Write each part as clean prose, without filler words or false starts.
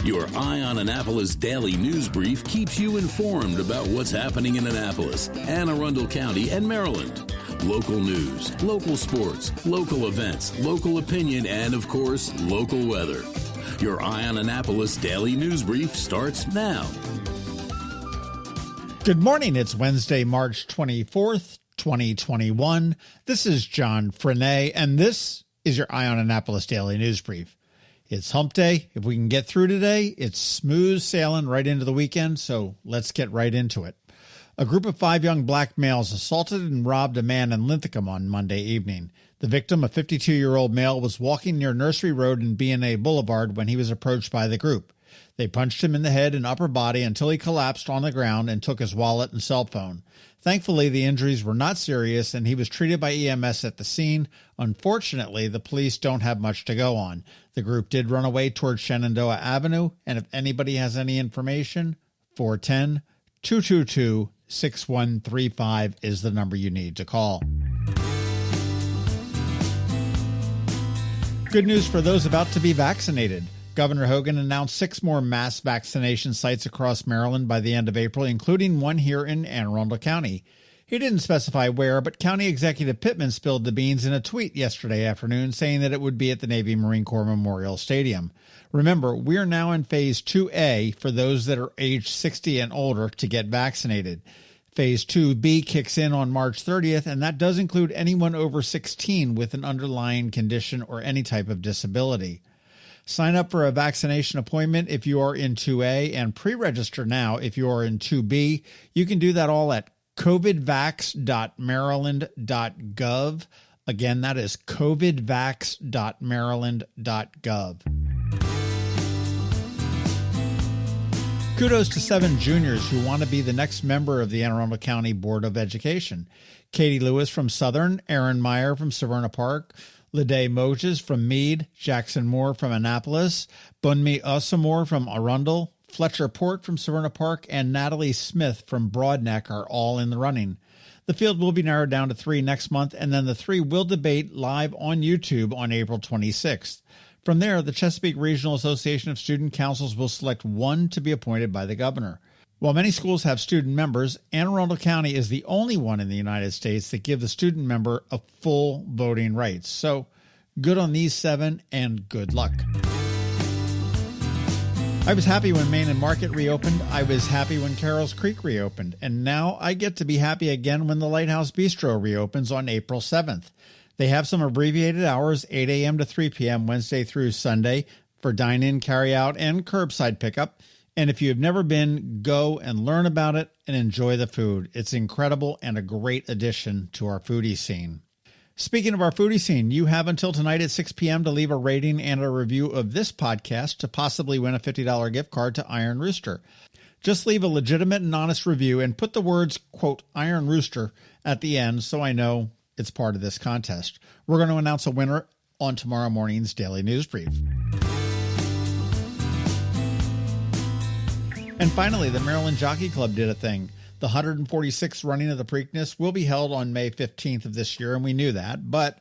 Your Eye on Annapolis daily news brief keeps you informed about what's happening in Annapolis, Anne Arundel County, and Maryland. Local news, local sports, local events, local opinion, and, of course, local weather. Your Eye on Annapolis daily news brief starts now. Good morning. It's Wednesday, March 24th, 2021. This is John Frenaye, and this is your Eye on Annapolis daily news brief. It's hump day. If we can get through today, it's smooth sailing right into the weekend, so let's get right into it. A group of 5 young black males assaulted and robbed a man in Linthicum on Monday evening. The victim, a 52-year-old male, was walking near Nursery Road and B&A Boulevard when he was approached by the group. They punched him in the head and upper body until he collapsed on the ground and took his wallet and cell phone. Thankfully, the injuries were not serious and he was treated by EMS at the scene. Unfortunately, the police don't have much to go on. The group did run away towards Shenandoah Avenue, and if anybody has any information, 410-222-6135 is the number you need to call. Good news for those about to be vaccinated. Governor Hogan announced 6 more mass vaccination sites across Maryland by the end of April, including one here in Anne Arundel County. He didn't specify where, but County Executive Pittman spilled the beans in a tweet yesterday afternoon saying that it would be at the Navy Marine Corps Memorial Stadium. Remember, we are now in Phase 2A for those that are age 60 and older to get vaccinated. Phase 2B kicks in on March 30th, and that does include anyone over 16 with an underlying condition or any type of disability. Sign up for a vaccination appointment if you are in 2A and pre-register now if you are in 2B. You can do that all at covidvax.maryland.gov. Again, that is covidvax.maryland.gov. Kudos to 7 juniors who want to be the next member of the Anne Arundel County Board of Education. Katie Lewis from Southern, Aaron Meyer from Severna Park, Lede Mojes from Meade, Jackson Moore from Annapolis, Bunmi Osamore from Arundel, Fletcher Port from Severna Park, and Natalie Smith from Broadneck are all in the running. The field will be narrowed down to 3 next month, and then the 3 will debate live on YouTube on April 26th. From there, the Chesapeake Regional Association of Student Councils will select 1 to be appointed by the governor. While many schools have student members, Anne Arundel County is the only one in the United States that give the student member a full voting rights. So, good on these 7 and good luck. I was happy when Main and Market reopened. I was happy when Carroll's Creek reopened. And now I get to be happy again when the Light House Bistro reopens on April 7th. They have some abbreviated hours, 8 a.m. to 3 p.m. Wednesday through Sunday for dine-in, carry-out, and curbside pickup. And if you have never been, go and learn about it and enjoy the food. It's incredible and a great addition to our foodie scene. Speaking of our foodie scene, you have until tonight at 6 p.m. to leave a rating and a review of this podcast to possibly win a $50 gift card to Iron Rooster. Just leave a legitimate and honest review and put the words, quote, Iron Rooster at the end so I know it's part of this contest. We're going to announce a winner on tomorrow morning's Daily News Brief. And finally, the Maryland Jockey Club did a thing. The 146th running of the Preakness will be held on May 15th of this year, and we knew that, but,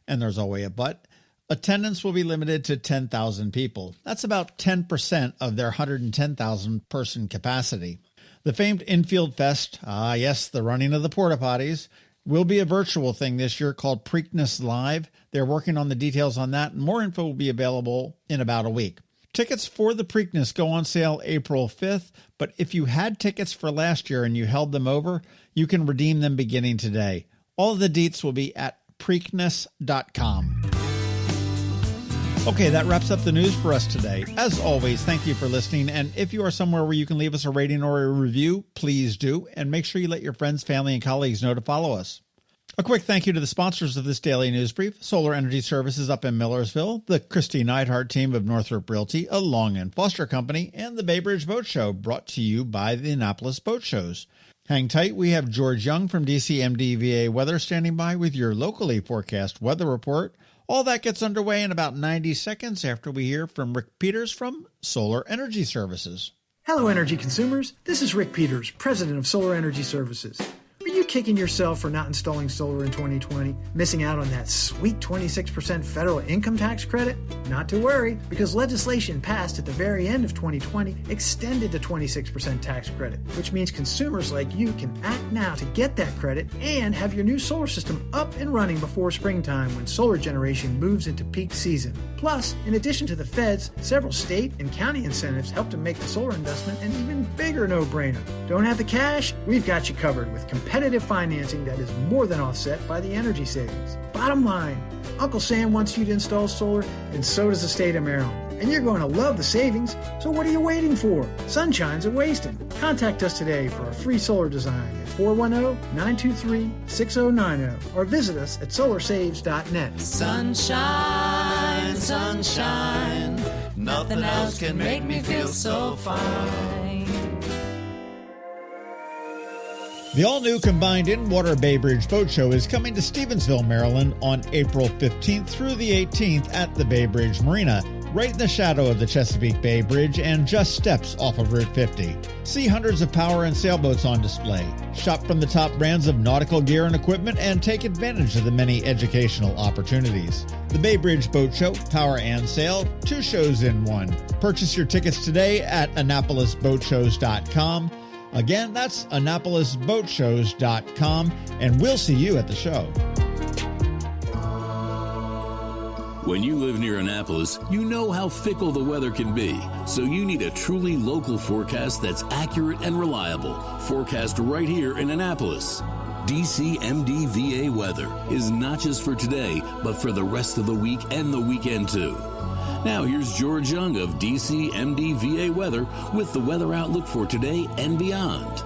and there's always a but, attendance will be limited to 10,000 people. That's about 10% of their 110,000 person capacity. The famed Infield Fest, yes, the running of the porta potties, will be a virtual thing this year called Preakness Live. They're working on the details on that, and more info will be available in about a week. Tickets for the Preakness go on sale April 5th, but if you had tickets for last year and you held them over, you can redeem them beginning today. All of the deets will be at Preakness.com. Okay, that wraps up the news for us today. As always, thank you for listening, and if you are somewhere where you can leave us a rating or a review, please do, and make sure you let your friends, family, and colleagues know to follow us. A quick thank you to the sponsors of this daily news brief: Solar Energy Services up in Millersville, the Kristi Neidhardt Team of Northrop Realty, a Long and Foster Company, and the Bay Bridge Boat Show, brought to you by the Annapolis Boat Shows. Hang tight, we have George Young from DCMDV Weather standing by with your locally forecast weather report. All that gets underway in about 90 seconds after we hear from Rick Peters from Solar Energy Services. Hello, energy consumers. This is Rick Peters, president of Solar Energy Services. Are you kicking yourself for not installing solar in 2020, missing out on that sweet 26% federal income tax credit? Not to worry, because legislation passed at the very end of 2020 extended the 26% tax credit, which means consumers like you can act now to get that credit and have your new solar system up and running before springtime when solar generation moves into peak season. Plus, in addition to the feds, several state and county incentives help to make the solar investment an even bigger no-brainer. Don't have the cash? We've got you covered with competitive financing that is more than offset by the energy savings. Bottom line, Uncle Sam wants you to install solar, and so does the state of Maryland. And you're going to love the savings, so what are you waiting for? Sunshine's a wasting. Contact us today for a free solar design at 410-923-6090 or visit us at solarsaves.net. Sunshine, sunshine, nothing else can make me feel so fine. The all-new combined in-water Bay Bridge Boat Show is coming to Stevensville, Maryland on April 15th through the 18th at the Bay Bridge Marina, right in the shadow of the Chesapeake Bay Bridge and just steps off of Route 50. See hundreds of power and sailboats on display. Shop from the top brands of nautical gear and equipment and take advantage of the many educational opportunities. The Bay Bridge Boat Show, Power and Sail, 2 shows in one. Purchase your tickets today at AnnapolisBoatShows.com. Again, that's AnnapolisBoatShows.com, and we'll see you at the show. When you live near Annapolis, you know how fickle the weather can be. So you need a truly local forecast that's accurate and reliable. Forecast right here in Annapolis. DCMDV Weather is not just for today, but for the rest of the week and the weekend too. Now here's George Young of DCMDV Weather with the weather outlook for today and beyond.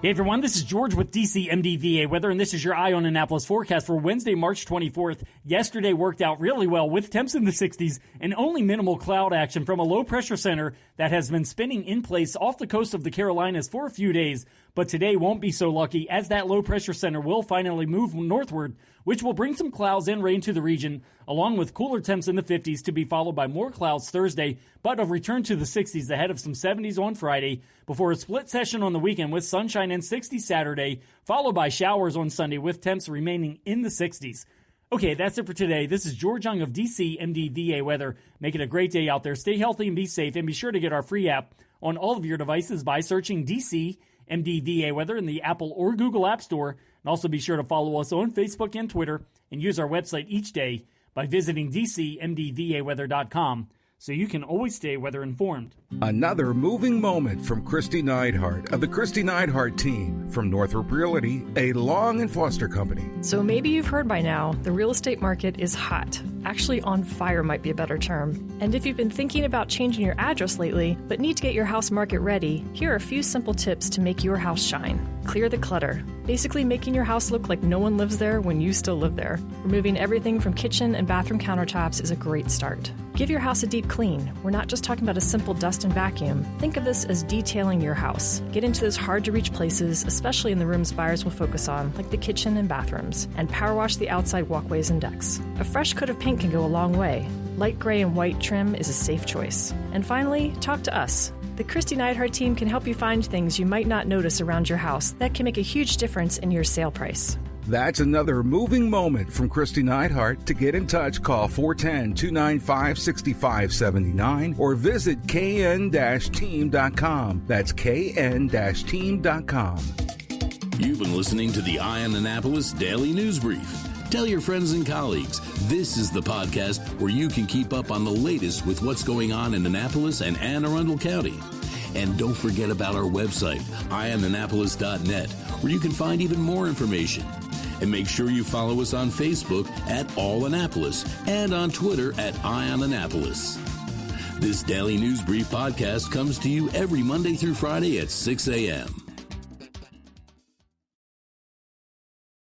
Hey everyone, this is George with DCMDV Weather, and this is your Eye on Annapolis forecast for Wednesday, March 24th. Yesterday worked out really well with temps in the 60s and only minimal cloud action from a low-pressure center that has been spinning in place off the coast of the Carolinas for a few days. But today won't be so lucky, as that low-pressure center will finally move northward, which will bring some clouds and rain to the region, along with cooler temps in the 50s to be followed by more clouds Thursday, but a return to the 60s ahead of some 70s on Friday, before a split session on the weekend with sunshine and 60s Saturday, followed by showers on Sunday with temps remaining in the 60s. Okay, that's it for today. This is George Young of DCMDV Weather. Make it a great day out there. Stay healthy and be safe, and be sure to get our free app on all of your devices by searching DCMDV Weather in the Apple or Google App Store. And also be sure to follow us on Facebook and Twitter, and use our website each day by visiting DCMDVAweather.com, so you can always stay weather informed. Another moving moment from Kristi Neidhardt of the Kristi Neidhardt Team from Northrop Realty, a Long & Foster company. So maybe you've heard by now, the real estate market is hot. Actually, on fire might be a better term. And if you've been thinking about changing your address lately, but need to get your house market ready, here are a few simple tips to make your house shine. Clear the clutter. Basically making your house look like no one lives there when you still live there. Removing everything from kitchen and bathroom countertops is a great start. Give your house a deep clean. We're not just talking about a simple dust and vacuum. Think of this as detailing your house. Get into those hard-to-reach places, especially in the rooms buyers will focus on, like the kitchen and bathrooms, and power wash the outside walkways and decks. A fresh coat of paint can go a long way. Light gray and white trim is a safe choice. And finally, talk to us. The Kristi Neidhardt Team can help you find things you might not notice around your house that can make a huge difference in your sale price. That's another moving moment from Kristi Neidhardt. To get in touch, call 410-295-6579 or visit kn-team.com. That's kn-team.com. You've been listening to the Eye on Annapolis Daily News Brief. Tell your friends and colleagues, this is the podcast where you can keep up on the latest with what's going on in Annapolis and Anne Arundel County. And don't forget about our website, eyeonannapolis.net, where you can find even more information. And make sure you follow us on Facebook at All Annapolis and on Twitter at Eye on Annapolis. This Daily News Brief podcast comes to you every Monday through Friday at 6 a.m.